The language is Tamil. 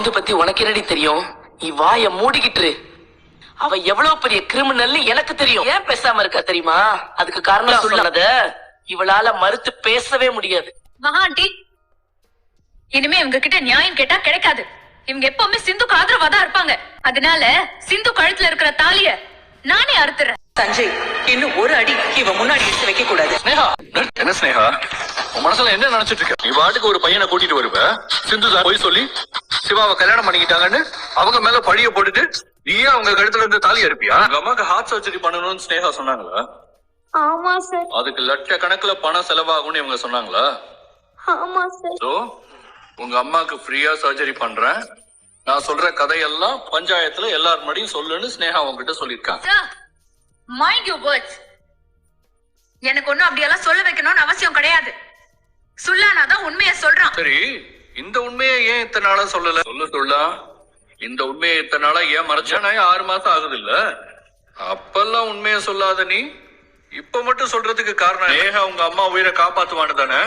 இது பத்தி உனக்கு என்னடி தெரியும்? நீ வாய மூடிக்கிட்டு. அவ எவ்வளவு பெரிய கிரிமினல் எனக்கு தெரியும். ஏன் பேசாம இருக்கா தெரியுமா? அதுக்கு காரணம் சொன்னத இவளால மறுத்து பேசவே முடியாது. மகாண்டி, இனிமே இவங்க கிட்ட நியாயம் கேட்டா கிடைக்காது. இவங்க எப்பவுமே சிந்துக்கு ஆதரவா தான் இருப்பாங்க. அதனால சிந்து கழுத்துல இருக்கிற தாலிய நானே அறுத்துறேன். சஞ்சய், இன்னும் ஒரு அடி இவன் முன்னாடி எடுத்து வைக்க கூடாது. ஸ்னேகா, என்ன ஸ்னேகா, உன் மனசுல என்ன நினைச்சிட்டு இருக்க? நீ வாட்டுக்கு ஒரு பையனை கூட்டிட்டு வருவ, சிந்து போய் சொல்லி சிவாவை கல்யாணம் பண்ணிக்கிட்டாங்கன்னு அவங்க மேல பழிய போட்டுட்டு நீயே அவங்க கழுத்துல இருந்து தாலி அறுப்பியா? உங்க அம்மாக்கு ஹார்ட் சர்ஜரி பண்ணணும்னு ஸ்னேகா சொன்னாங்களா? ஆமா சார். அதுக்கு லட்சக்கணக்குல பணம் செலவாகும்னு இவங்க சொன்னாங்களா? ஆமா சார். சோ உங்க அம்மாக்கு ஃப்ரீயா சர்ஜரி பண்றேன், நான் சொல்ற கதையெல்லாம் பஞ்சாயத்துல எல்லார் முன்னாடியும் சொல்லுன்னு ஸ்னேகா உங்ககிட்ட சொல்லிருக்காங்க. Mind you words. எனக்கு ஒண்ணும் அப்படியெல்லாம் சொல்ல வைக்கணும்னு அவசியம் கிடையாது. சொல்லானாதான் உண்மையை சொல்றான். சரி, இந்த உண்மையை ஏன் இத்தனை நாளா சொல்லல? சொல்லா, இந்த உண்மையை இத்தனை நாளா ஏன் மறைச்சானா? 6 மாசம் ஆகுது இல்ல? அப்பெல்லாம் உண்மையை சொல்லாத நீ இப்ப மட்டும் சொல்றதுக்கு காரணம் உங்க அம்மா உயிரை காப்பாத்துவான்னு தானே?